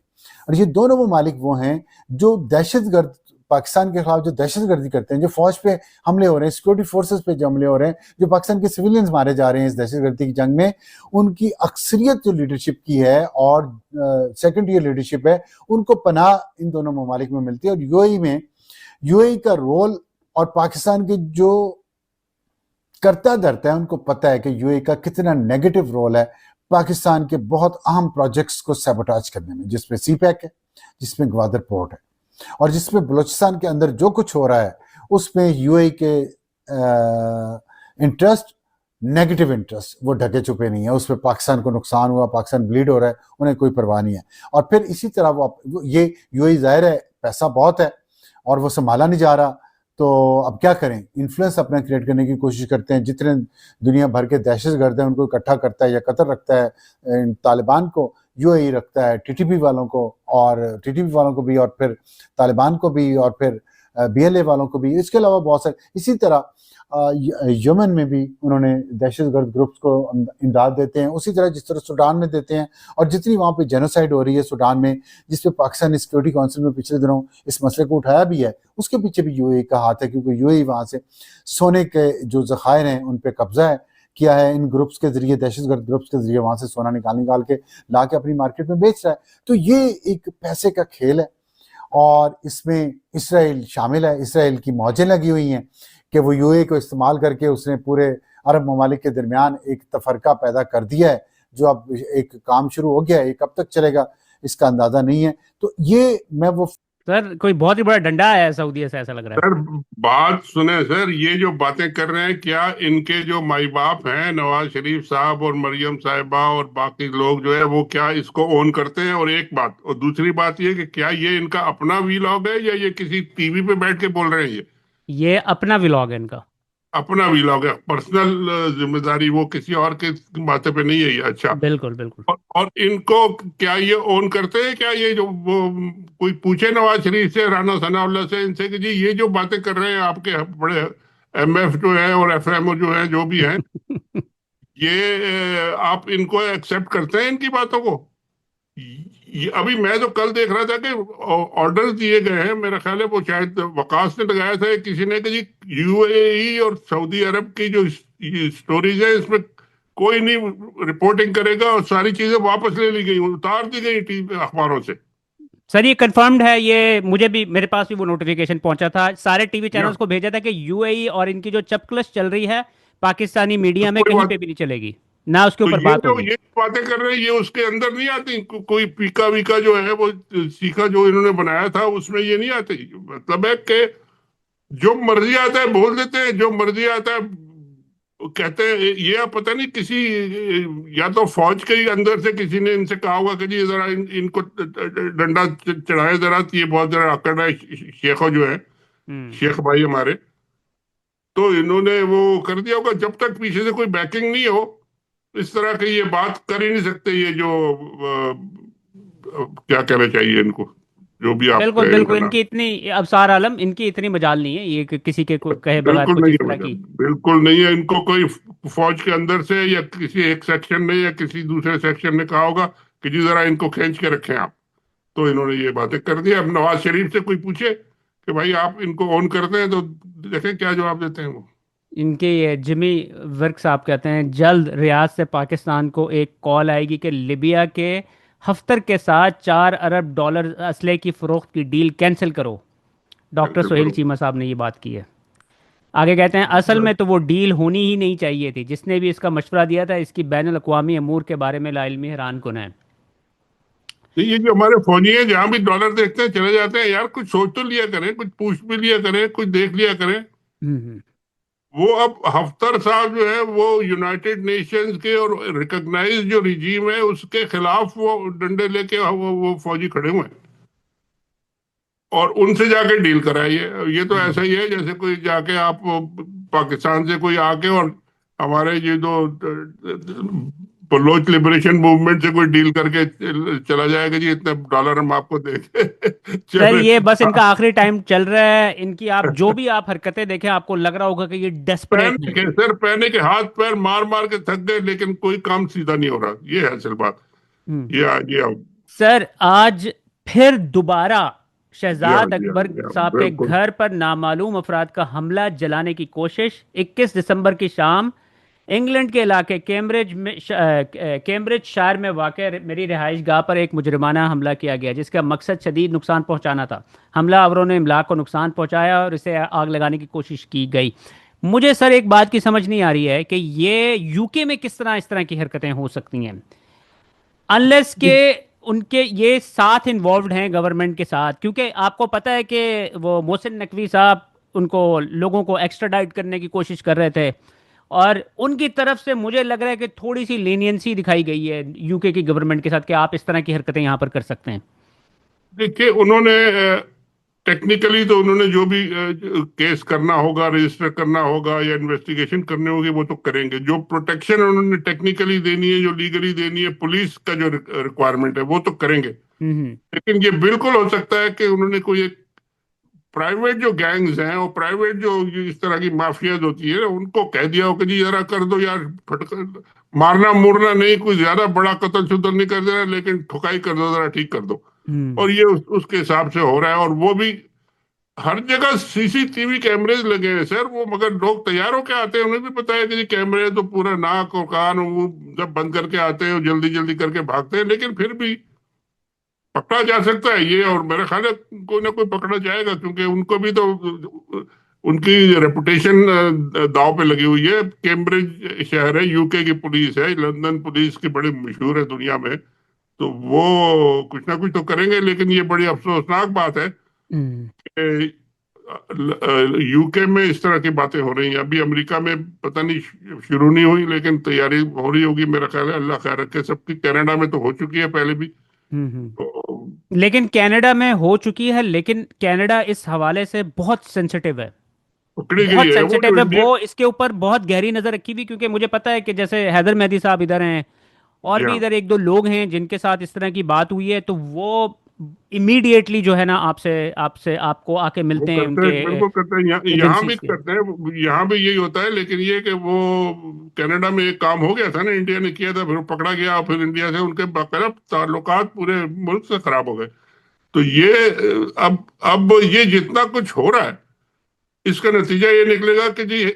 और ये दोनों ममालिक वो हैं जो दहशतगर्द, पाकिस्तान के खिलाफ जो दहशतगर्दी करते हैं, जो फौज पे हमले हो रहे हैं, सिक्योरिटी फोर्सेस पे जो हमले हो रहे हैं, जो पाकिस्तान के सिविलियंस मारे जा रहे हैं इस दहशतगर्दी की जंग में, उनकी अक्सरियत जो लीडरशिप की है और सेकेंड ईयर लीडरशिप है, उनको पनाह इन दोनों ममालिक में मिलती है। और UAE का रोल और पाकिस्तान के जो करता धरता है, उनको पता है कि UAE का कितना नेगेटिव रोल है पाकिस्तान के बहुत अहम प्रोजेक्ट्स को सैबोटाज करने में, जिसमें CPEC है, जिसमें ग्वादर पोर्ट है। और जिसमें बलूचिस्तान के अंदर जो कुछ हो रहा है उसमें यूएई के इंटरेस्ट, नेगेटिव इंटरेस्ट, वो ढके छुपे नहीं है। उसमें पाकिस्तान को नुकसान हुआ, पाकिस्तान ब्लीड हो रहा है, उन्हें कोई परवाह नहीं है। और फिर इसी तरह वो ये यूएई जाहिर है पैसा बहुत है और वो संभाला नहीं जा रहा, तो अब क्या करें, इन्फ्लुएंस अपना क्रिएट करने की कोशिश करते हैं। जितने दुनिया भर के दहशतगर्द हैं उनको इकट्ठा करता है, या कतर रखता है तालिबान को, यूएई रखता है टीटीपी वालों को, और टीटीपी वालों को भी, और फिर तालिबान को भी, और फिर बीएलए वालों को भी। इसके अलावा बहुत सारे, इसी तरह यमन में भी उन्होंने दहशतगर्द ग्रुप्स को इमदाद देते हैं, उसी तरह जिस तरह सूडान में देते हैं। और जितनी वहाँ पे जेनोसाइड हो रही है सूडान में, जिस पे पाकिस्तान सिक्योरिटी काउंसिल में पिछले दिनों इस मसले को उठाया भी है, उसके पीछे भी यूएई का हाथ है, क्योंकि यूएई वहाँ से सोने के जो ज़खायर हैं उन पे कब्जा है किया है इन ग्रुप्स के जरिए, दहशतगर्द ग्रुप्स के जरिए वहाँ से सोना निकाल के ला के अपनी मार्केट में बेच रहा है। तो ये एक पैसे का खेल है, और इसमें इसराइल शामिल है। इसराइल की मौजें लगी हुई हैं कि वो यूएई को इस्तेमाल करके उसने पूरे अरब ममालिक के दरमियान एक तफरका पैदा कर दिया है, जो अब एक काम शुरू हो गया है। ये कब तक चलेगा इसका अंदाजा नहीं है। तो ये मैं वो सर कोई बहुत ही बड़ा डंडा आया है सऊदी से, ऐसा लग रहा है। सर बात सुने सर, ये जो बातें कर रहे हैं, क्या इनके जो माई बाप हैं नवाज शरीफ साहब और मरियम साहिबा और बाकी लोग जो है वो क्या इसको ओन करते हैं? और एक बात, और दूसरी बात ये कि क्या ये इनका अपना वीलॉग है या ये किसी टीवी पे बैठ के बोल रहे हैं? ये अपना व्लॉग है इनका, अपना वीलॉग है, पर्सनल जिम्मेदारी, वो किसी और के बातें पे नहीं है ये। अच्छा, बिल्कुल बिल्कुल। और इनको क्या ये ओन करते हैं? क्या ये जो वो कोई पूछे नवाज शरीफ से, राना सनाउल्लाह से, इनसे कि जी ये जो बातें कर रहे हैं आपके बड़े एमएफ जो है और एफएमओ जो है, जो भी हैं, ये आप इनको एक्सेप्ट करते हैं इनकी बातों को? अभी मैं तो कल देख रहा था कि ऑर्डर्स दिए गए हैं, मेरा ख्याल है वो शायद वकास ने लगाया था किसी ने, कि जी यूएई और सऊदी अरब की जो स्टोरीज है इसमें कोई नहीं रिपोर्टिंग करेगा, और सारी चीजें वापस ले ली गई, उतार दी गई अखबारों से। सर ये कंफर्म्ड है, ये मुझे भी, मेरे पास भी वो नोटिफिकेशन पहुंचा था, सारे टीवी चैनल्स को भेजा था कि यूएई और इनकी जो चपकलश चल रही है पाकिस्तानी मीडिया में कहीं पे भी नहीं चलेगी, ना उसके तो ऊपर बात होगी। ये बातें कर रहे हैं ये उसके अंदर नहीं आती। कोई पीका वीका जो है वो सीखा जो इन्होंने बनाया था उसमें ये नहीं आती। मतलब है कि जो मर्जी आता है बोल देते हैं, जो मर्जी आता है कहते हैं। ये आप पता नहीं किसी, या तो फौज के ही अंदर से किसी ने इनसे कहा होगा कि जी जरा इनको डंडा चढ़ाए जरा, ये बहुत जरा अकड़ है शेखो जो है, शेख भाई हमारे, तो इन्होंने वो कर दिया होगा। जब तक पीछे से कोई बैकिंग नहीं हो इस तरह की ये बात कर ही नहीं सकते। ये जो क्या कहना चाहिए इनको, जो भी आप बिल्कुल बिल्कुल, इनकी इतनी अबसार आलम, इनकी इतनी मजाल नहीं है ये कि किसी के कहे बगैर बिल्कुल कुछ नहीं इस है तरह मैडम, की। बिल्कुल नहीं है। इनको कोई फौज के अंदर से या किसी एक सेक्शन ने या किसी दूसरे सेक्शन ने कहा होगा कि जी जरा इनको खींच के रखें आप, तो इन्होंने ये बातें कर दी। अब नवाज शरीफ से कोई पूछे कि भाई आप इनको ऑन करते हैं, तो देखें क्या जवाब देते हैं वो। इनके ये जिमी वर्क साहब कहते हैं जल्द रियाद से पाकिस्तान को एक कॉल आएगी कि लिबिया के हफ्तर के साथ $4 अरब असले की फरोख्त की डील कैंसिल करो। डॉक्टर सोहेल चीमा साहब ने ये बात की है। आगे कहते हैं असल में तो वो डील होनी ही नहीं चाहिए थी, जिसने भी इसका मशवरा दिया था इसकी बैनुल अक़वामी अमूर के बारे में लाइल्मी हैरान कुन है। ये जो हमारे फौजी हैं जहां भी डॉलर देखते हैं चले जाते हैं। यार कुछ सोच तो लिया करें, कुछ पूछ भी लिया करें, कुछ देख लिया करें। वो अब हफ्तर साहब जो है वो यूनाइटेड नेशंस के और रिकॉग्नाइज जो रिजीम है उसके खिलाफ वो डंडे लेके वो फौजी खड़े हुए हैं, और उनसे जाके डील कराइए। ये तो ऐसा ही है जैसे कोई जाके आप पाकिस्तान से कोई आके और हमारे ये जो बलोच लिबरेशन मूवमेंट से कोई डील करके चला जाएगा जी इतने डॉलर हम आपको देंगे। सर ये बस इनका आखिरी टाइम चल रहा है। इनकी आप जो भी आप हरकतें देखें आपको लग रहा होगा कि ये डेस्परेट है। सर पहने के हाथ पैर मार मार के थक गए, लेकिन कोई काम सीधा नहीं हो रहा। ये है असल बात। ये सर आज फिर दोबारा शहजाद अकबर साहब के घर पर नामालूम अफराद का हमला जलाने की कोशिश। 21 दिसंबर की शाम इंग्लैंड के इलाके कैम्ब्रिज शायर में वाक़ मेरी रिहाइश गाह पर एक मुजरिमाना हमला किया गया, जिसका मकसद शदीद नुकसान पहुंचाना था। हमलावरों ने इमलाक को नुकसान पहुंचाया और इसे आग लगाने की कोशिश की गई। मुझे सर एक बात की समझ नहीं आ रही है कि ये यूके में किस तरह इस तरह की हरकतें हो सकती हैं, अनलेस के उनके ये साथ इन्वॉल्व्ड हैं गवर्नमेंट के साथ, क्योंकि आपको पता है कि वो मोहसिन नकवी साहब उनको लोगों को एक्स्ट्राडाइट करने की कोशिश कर रहे थे, और उनकी तरफ से मुझे लग रहा है कि थोड़ी सी लीनियंसी दिखाई गई है यूके की गवर्नमेंट के साथ कि आप इस तरह की हरकतें यहाँ पर कर सकते हैं। देखिए, उन्होंने टेक्निकली तो उन्होंने जो भी केस करना होगा, रजिस्टर करना होगा या इन्वेस्टिगेशन करनी होगी, वो तो करेंगे। जो प्रोटेक्शन उन्होंने टेक्निकली देनी है, जो लीगली देनी है, पुलिस का जो रिक्वायरमेंट है, वो तो करेंगे। हम्म। लेकिन ये बिल्कुल हो सकता है कि उन्होंने कोई एक प्राइवेट जो गैंग्स हैं और प्राइवेट जो इस तरह की माफियाज होती है, उनको कह दिया हो कि जी जरा कर दो यार, फटकर मारना मुरना नहीं, कोई ज्यादा बड़ा कत्ल शुतल नहीं कर देना, लेकिन ठुकाई कर दो, जरा ठीक कर दो। हम्म। और ये उसके हिसाब से हो रहा है। और वो भी हर जगह सीसीटीवी कैमरेज लगे हैं सर। वो मगर लोग तैयार होके आते हैं, उन्हें भी पता है कि जी कैमरे तो पूरा नाक और कान वो जब बंद करके आते हैं, जल्दी जल्दी करके भागते हैं, लेकिन फिर भी पकड़ा जा सकता है ये। और मेरा ख्याल है कोई ना कोई पकड़ा जाएगा, क्योंकि उनको भी तो उनकी रेपुटेशन दांव पे लगी हुई है। कैम्ब्रिज शहर है, यूके की पुलिस है, लंदन पुलिस की बड़ी मशहूर है दुनिया में, तो वो कुछ ना कुछ तो करेंगे। लेकिन ये बड़ी अफसोसनाक बात है हम्म। कि यूके में इस तरह की बातें हो रही हैं। अभी अमेरिका में पता नहीं शुरू नहीं हुई, लेकिन तैयारी हो रही होगी मेरा ख्याल है। अल्लाह खैर रखे सबकी। कनाडा में तो हो चुकी है पहले भी। तो लेकिन कनाडा में हो चुकी है, लेकिन कनाडा इस हवाले से बहुत सेंसिटिव है, पकड़ी गई बहुत है वो जो सेंसिटिव है। इंडिया। वो इसके ऊपर बहुत गहरी नज़र रखी हुई, क्योंकि मुझे पता है कि जैसे हैदर मेहदी साहब इधर हैं, और भी या इधर एक दो लोग हैं जिनके साथ इस तरह की बात हुई है, तो वो इमीडिएटली जो है ना आपसे आपसे आपको आके वो मिलते हैं करते उनके हैं, बिल्कुल करते हैं। यहाँ भी एजेंसीज के। करते हैं, यहाँ भी यही होता है। लेकिन ये कि वो कनाडा में एक काम हो गया था ना, इंडिया ने किया था, फिर वो पकड़ा गया, फिर इंडिया से उनके बाकायदा ताल्लुकात पूरे मुल्क से खराब हो गए। तो ये अब ये जितना कुछ हो रहा है, इसका नतीजा ये निकलेगा कि जी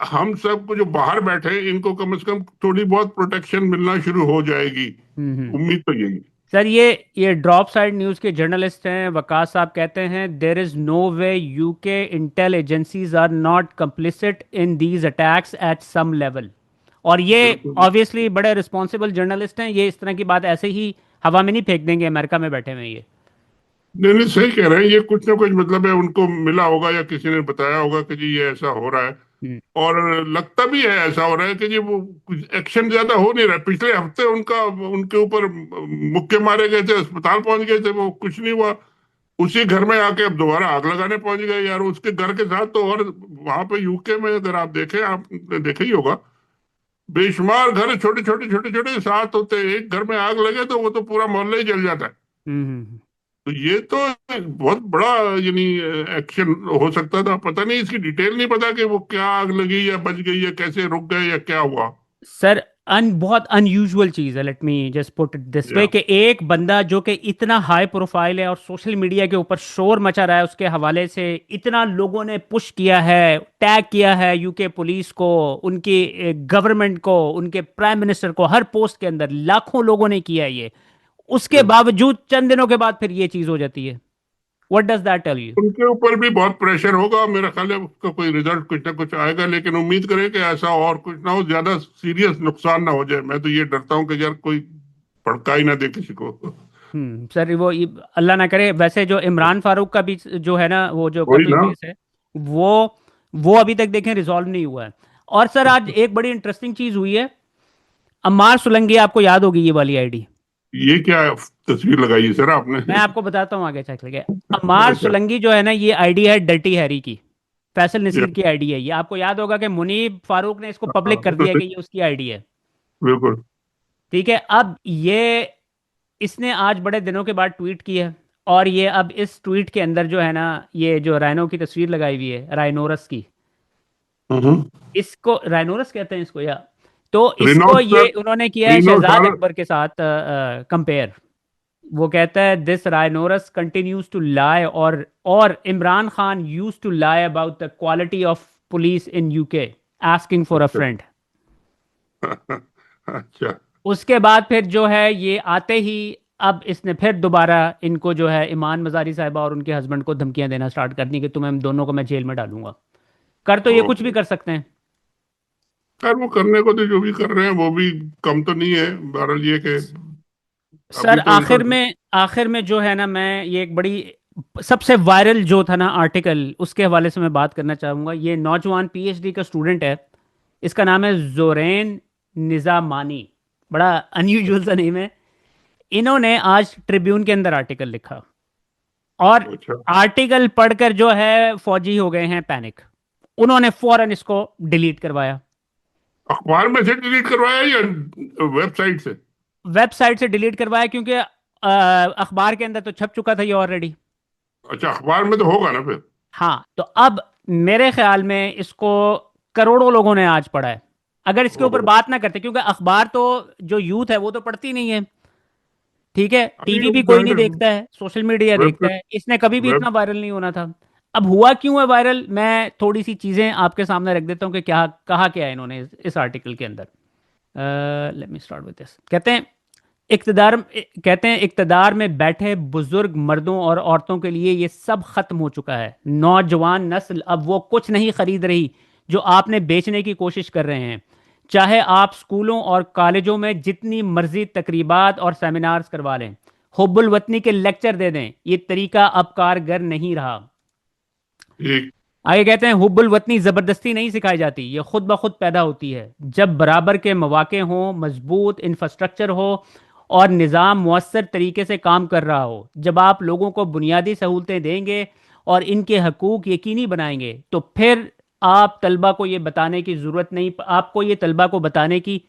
हम सब को जो बाहर बैठे हैं, इनको कम से कम थोड़ी बहुत प्रोटेक्शन मिलना शुरू हो जाएगी। हम्म। उम्मीद तो यही है। सर, ये ड्रॉप साइड न्यूज़ के जर्नलिस्ट हैं वकास साहब, कहते हैं there is no way UK intel agencies are not complicit in these attacks at some level. और ये बिल्कुल। ऑब्वियसली बड़े रिस्पॉन्सिबल जर्नलिस्ट हैं, ये इस तरह की बात ऐसे ही हवा में नहीं फेंक देंगे, अमेरिका में बैठे हुए हैं ये। नहीं नहीं, सही कह रहे हैं। ये कुछ ना कुछ मतलब है, उनको मिला होगा या किसी ने बताया होगा कि जी ये ऐसा हो रहा है। हम्म। और लगता भी है ऐसा हो रहा है कि जी वो कुछ एक्शन ज्यादा हो नहीं रहा है। पिछले हफ्ते उनका उनके ऊपर मुक्के मारे गए थे, अस्पताल पहुंच गए थे, वो कुछ नहीं हुआ। उसी घर में आके अब दोबारा आग लगाने पहुंच गए यार, उसके घर के साथ तो। और वहां पे यूके में अगर आप देखें, आपने देखा ही होगा, बेशुमार घर छोटे छोटे छोटे छोटे साथ होते हैं। एक घर में आग लगे तो वो तो पूरा मोहल्ला ही जल जाता है। हम्म। तो ये तो बहुत बड़ा यानी एक्शन हो सकता था। पता नहीं, इसकी डिटेल नहीं पता कि वो क्या आग लगी या बच गई या कैसे रुक गए या क्या हुआ। सर, बहुत अनयूजुअल चीज़ है, let me just put it this way, या कि एक बंदा जो कि इतना हाई प्रोफाइल है और सोशल मीडिया के ऊपर शोर मचा रहा है, उसके हवाले से इतना लोगों ने पुश किया है, टैग किया है यूके पुलिस को, उनकी गवर्नमेंट को, उनके प्राइम मिनिस्टर को, हर पोस्ट के अंदर लाखों लोगों ने किया है ये। उसके बावजूद चंद दिनों के बाद फिर ये चीज़ हो जाती है। What does that tell you? उनके ऊपर भी बहुत प्रेशर होगा, मेरा ख्याल है उसका कोई रिजल्ट कुछ ना कुछ आएगा। लेकिन उम्मीद करें कि ऐसा और कुछ ना हो, ज्यादा सीरियस नुकसान ना हो जाए। मैं तो ये डरता हूँ कि यार कोई भड़का ही ना दे किसी को। सर, वो अल्लाह ना करे। वैसे जो इमरान फारूक का भी जो है ना, वो जो वही कत्ल ना। केस है, वो वो अभी तक देखें रिजॉल्व नहीं हुआ है। और सर, आज एक बड़ी इंटरेस्टिंग चीज हुई है। अम्मार सुलंगी, आपको याद होगी ये वाली आईडी? ये क्या तस्वीर लगाई है सर आपने? मैं आपको बताता हूँ आगे चल के। अम्मार अच्छा। सुलंगी जो है ना, ये आईडी है डर्टी हैरी की, फैसल या, नसीर की आईडी है ये। आपको याद होगा कि मुनीब फारूक ने इसको पब्लिक कर दिया कि ये उसकी आईडी है। बिल्कुल। ठीक है, अब ये इसने आज बड़े दिनों के बाद ट्वीट की है, और ये अब इस ट्वीट के अंदर जो है ना, ये जो राइनो की तस्वीर लगाई हुई है, राइनोरस की, हम्म। इसको राइनोरस कहते हैं इसको, या तो इसको ये रिनोसर उन्होंने किया है शहजाद रिनोसारस। अकबर के साथ कंपेयर। वो कहता है this rhinoceros continues to lie, और Imran Khan used to lie about the quality of police in UK, asking for a friend. अच्छा। उसके बाद फिर जो है ये आते ही, अब इसने फिर दोबारा इनको जो है ईमान मजारी साहिबा और उनके हस्बैंड को धमकियां देना स्टार्ट कर दी कि तुम्हें दोनों को मैं जेल में डालूंगा। कर तो ये कुछ भी ओहो। कर सकते हैं। यार वो करने को तो जो भी कर रहे हैं वो भी कम तो नहीं है। बहरहाल ये कि सर तो इनका आखिर में जो है ना, मैं ये एक बड़ी सबसे वायरल जो था ना आर्टिकल, उसके हवाले से मैं बात करना चाहूँगा। ये नौजवान पीएचडी का स्टूडेंट है, इसका नाम है जोरेन निजामानी। बड़ा अनयूजुअल सा नेम है। इन्होंने आज ट्रिब्यून के अंदर आर्टिकल लिखा, और अच्छा, आर्टिकल पढ़कर जो है फौजी हो गए हैं पैनिक। उन्होंने फौरन इसको डिलीट करवाया। अखबार में से डिलीट करवाया या वेबसाइट से? वेबसाइट से डिलीट करवाया, क्योंकि अखबार के अंदर तो छप चुका था ये ऑलरेडी। अच्छा, अखबार में तो होगा ना फिर। हाँ, तो अब मेरे ख्याल में इसको करोड़ों लोगों ने आज पढ़ा है। अगर इसके ऊपर ओहो। बात ना करते, क्योंकि अखबार तो जो यूथ है वो तो पढ़ती नहीं है, ठीक है, अभी टीवी भी कोई नहीं देखता है, सोशल मीडिया वेब देखता है, इसने कभी भी वेब इतना वायरल नहीं होना था। अब हुआ क्यों है वायरल, मैं थोड़ी सी चीजें आपके सामने रख देता हूँ कि क्या कहा क्या है इन्होंने इस आर्टिकल के अंदर। Let me start with this. कहते हैं इक्तदार में बैठे बुजुर्ग मर्दों और औरतों के लिए ये सब खत्म हो चुका है। नौजवान नस्ल अब वो कुछ नहीं खरीद रही जो आपने बेचने की कोशिश कर रहे हैं। चाहे आप स्कूलों और कॉलेजों में जितनी मर्जी तकरीबात और सेमिनार्स करवा लें, हुब्बुल वतनी के लेक्चर दे दें, ये तरीका अब कारगर नहीं रहा। एक आगे कहते हैं हुब्बुल वतनी ज़बरदस्ती नहीं सिखाई जाती, ये खुद ब खुद पैदा होती है। जब बराबर के मौके हों, मजबूत इंफ्रास्ट्रक्चर हो और निज़ाम मुअस्सर तरीके से काम कर रहा हो, जब आप लोगों को बुनियादी सहूलतें देंगे और इनके हकूक़ यकीनी बनाएंगे, तो फिर आप तलबा को ये बताने की ज़रूरत नहीं आपको ये तलबा को बताने की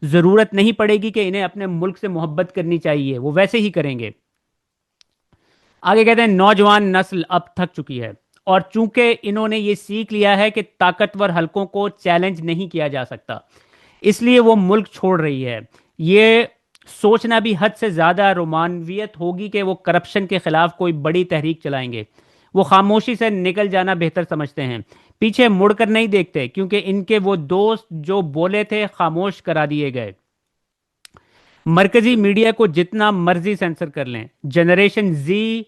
ज़रूरत नहीं पड़ेगी कि इन्हें अपने मुल्क से मोहब्बत करनी चाहिए, वो वैसे ही करेंगे। आगे कहते हैं नौजवान नस्ल अब थक चुकी है, और चूंकि इन्होंने ये सीख लिया है कि ताकतवर हलकों को चैलेंज नहीं किया जा सकता, इसलिए वो मुल्क छोड़ रही है। ये सोचना भी हद से ज़्यादा रोमानवियत होगी कि वो करप्शन के खिलाफ कोई बड़ी तहरीक चलाएंगे। वो खामोशी से निकल जाना बेहतर समझते हैं, पीछे मुड़कर नहीं देखते, क्योंकि इनके वो दोस्त जो बोले थे खामोश करा दिए गए। मरकजी मीडिया को जितना मर्जी सेंसर कर लें, जनरेशन जी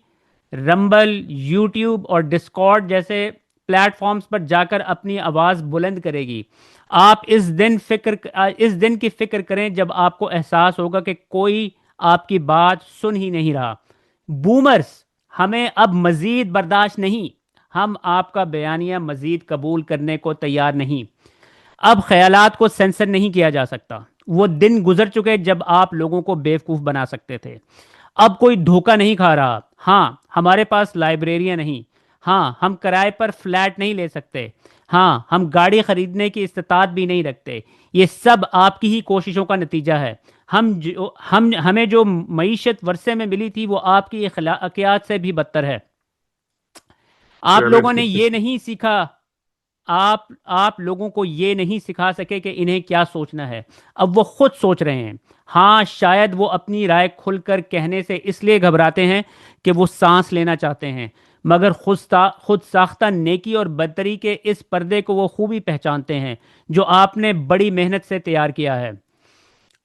रंबल, यूट्यूब और डिस्कॉर्ड जैसे प्लेटफॉर्म्स पर जाकर अपनी आवाज़ बुलंद करेगी। आप इस दिन की फिक्र करें जब आपको एहसास होगा कि कोई आपकी बात सुन ही नहीं रहा। बूमर्स, हमें अब मजीद बर्दाश्त नहीं, हम आपका बयानिया मजीद कबूल करने को तैयार नहीं। अब ख्यालात को सेंसर नहीं किया जा सकता। वो दिन गुजर चुके जब आप लोगों को बेवकूफ़ बना सकते थे। अब कोई धोखा नहीं खा रहा। हाँ, हमारे पास लाइब्रेरियां नहीं। हाँ, हम किराए पर फ्लैट नहीं ले सकते। हाँ, हम गाड़ी खरीदने की इस्तात भी नहीं रखते। ये सब आपकी ही कोशिशों का नतीजा है। हमें जो मईशत वर्षे में मिली थी वो आपकी अखलाकियात से भी बदतर है। आप चले लोगों ने ठीक है। ये नहीं सीखा। आप लोगों को ये नहीं सिखा सके कि इन्हें क्या सोचना है। अब वो खुद सोच रहे हैं। हाँ, शायद वो अपनी राय खुलकर कहने से इसलिए घबराते हैं कि वो सांस लेना चाहते हैं, मगर खुद साख्ता नेकी और बदतरी के इस पर्दे को वो खूबी पहचानते हैं जो आपने बड़ी मेहनत से तैयार किया है।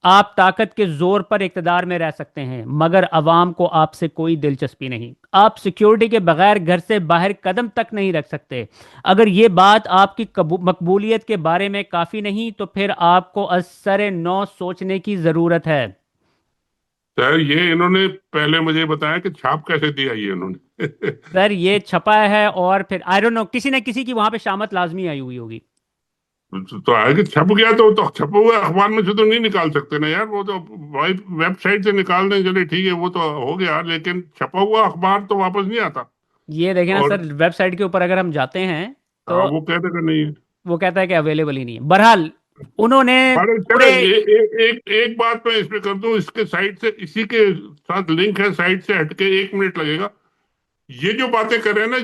आप ताकत के जोर पर इक़्तिदार में रह सकते हैं, मगर अवाम को आपसे कोई दिलचस्पी नहीं। आप सिक्योरिटी के बगैर घर से बाहर कदम तक नहीं रख सकते। अगर ये बात आपकी मकबूलियत के बारे में काफ़ी नहीं, तो फिर आपको असर नौ सोचने की ज़रूरत है। सर, ये इन्होंने पहले मुझे बताया कि छाप कैसे दिया ये इन्होंने। सर, ये छपा है, और फिर आई डोंट नो, किसी न किसी की वहां पे शामत लाजमी आई हुई होगी। तो आगे छप गया तो छपा हुआ अखबार में से तो नहीं निकाल सकते ना यार, वो तो भाई वेबसाइट से निकाल दें, चले ठीक है, वो तो हो गया, लेकिन छपा हुआ अखबार तो वापस नहीं आता। ये देखें ना और सर, वेबसाइट के ऊपर अगर हम जाते हैं हाँ, तो वो कहते का नहीं है। वो कहता है कि अवेलेबल ही नहीं है। बहरहाल, उन्होंने अरे चलो, पूरे एक बात मैं इसमें कर दूं, इसके साइट से, इसी के साथ लिंक है, साइट से हटके 1 मिनट लगेगा। ये जो बातें कर रहे हैं ना,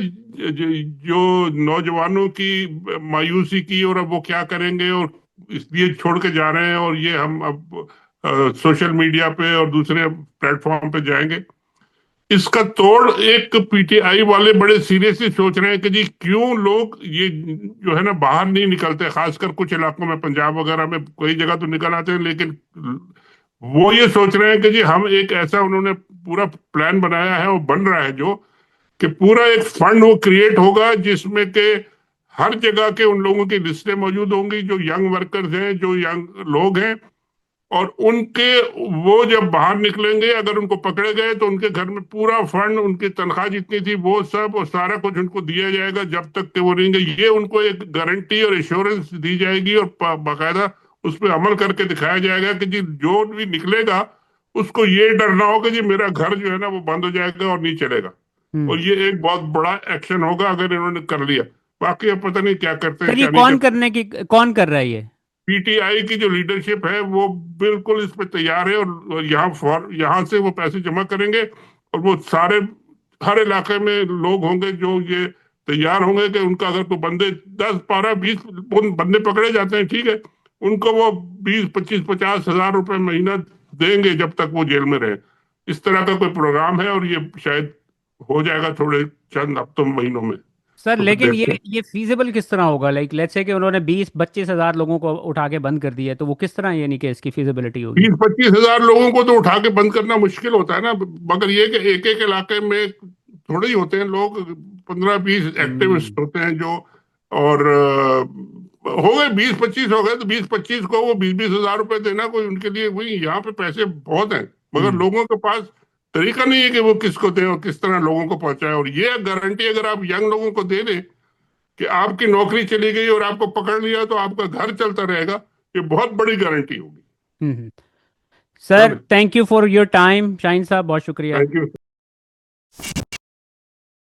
जो नौजवानों की मायूसी की, और अब वो क्या करेंगे, और इसलिए छोड़ के जा रहे हैं, और ये हम अब सोशल मीडिया पे और दूसरे प्लेटफॉर्म पे जाएंगे, इसका तोड़ एक पीटीआई वाले बड़े सीरियसली सोच रहे हैं कि जी क्यों लोग ये जो है ना बाहर नहीं निकलते, खासकर कुछ इलाकों में, पंजाब वगैरह में कई जगह तो निकल आते हैं, लेकिन वो ये सोच रहे हैं कि जी हम एक ऐसा, उन्होंने पूरा प्लान बनाया है और बन रहा है जो कि पूरा एक फंड वो क्रिएट होगा जिसमें के हर जगह के उन लोगों की लिस्टें मौजूद होंगी जो यंग वर्कर्स हैं, जो यंग लोग हैं, और उनके वो जब बाहर निकलेंगे, अगर उनको पकड़े गए तो उनके घर में पूरा फंड, उनकी तनख्वाह जितनी थी वो सब और सारा कुछ उनको दिया जाएगा जब तक कि वो रहेंगे। ये उनको एक गारंटी और एश्योरेंस दी जाएगी और बाकायदा उस पर अमल करके दिखाया जाएगा कि जी जो भी निकलेगा उसको ये डर ना हो कि जी मेरा घर जो है ना वो बंद हो जाएगा और नहीं चलेगा। और ये एक बहुत बड़ा एक्शन होगा अगर इन्होंने कर लिया। बाकी अब पता नहीं क्या करते हैं सर ये क्या नहीं कौन करते। कौन कर रहा है ये? पीटीआई की जो लीडरशिप है वो बिल्कुल इस पे तैयार है, और यहाँ से वो पैसे जमा करेंगे और वो सारे हर इलाके में लोग होंगे जो ये तैयार होंगे कि उनका अगर कोई बंदे 10 12 20 बंदे पकड़े जाते हैं, ठीक है, उनको वो 20 25 50 हजार रुपए महीना देंगे जब तक वो जेल में रहे। इस तरह का कोई प्रोग्राम है और ये शायद हो जाएगा थोड़े चंद हफ्तों महीनों में। सर तो फिर लेकिन देखते हैं। ये फीजिबल किस तरह होगा? लाइक लेट्स से कि उन्होंने 20-25 हजार लोगों को उठा के बंद कर दिया, तो वो किस तरह यानी कि इसकी फीजिबिलिटी होगी? 20 25 हजार लोगों को तो उठा के बंद करना मुश्किल होता है ना, मगर ये कि एक एक इलाके में थोड़े ही होते हैं लोग, 15 20 एक्टिविस्ट होते हैं जो, और हो गए 20 25 हो गए तो 20 25 को वो 20 20 हजार रुपए देना कोई उनके लिए वही, यहाँ पे पैसे बहुत हैं मगर लोगों के पास तरीका नहीं है कि वो किसको दें और किस तरह लोगों को पहुंचाए। और ये गारंटी अगर आप यंग लोगों को दे दें कि आपकी नौकरी चली गई और आपको पकड़ लिया तो आपका घर चलता रहेगा, ये बहुत बड़ी गारंटी होगी। Sir thank you for your time, Shaheen साहब बहुत शुक्रिया। Thank you.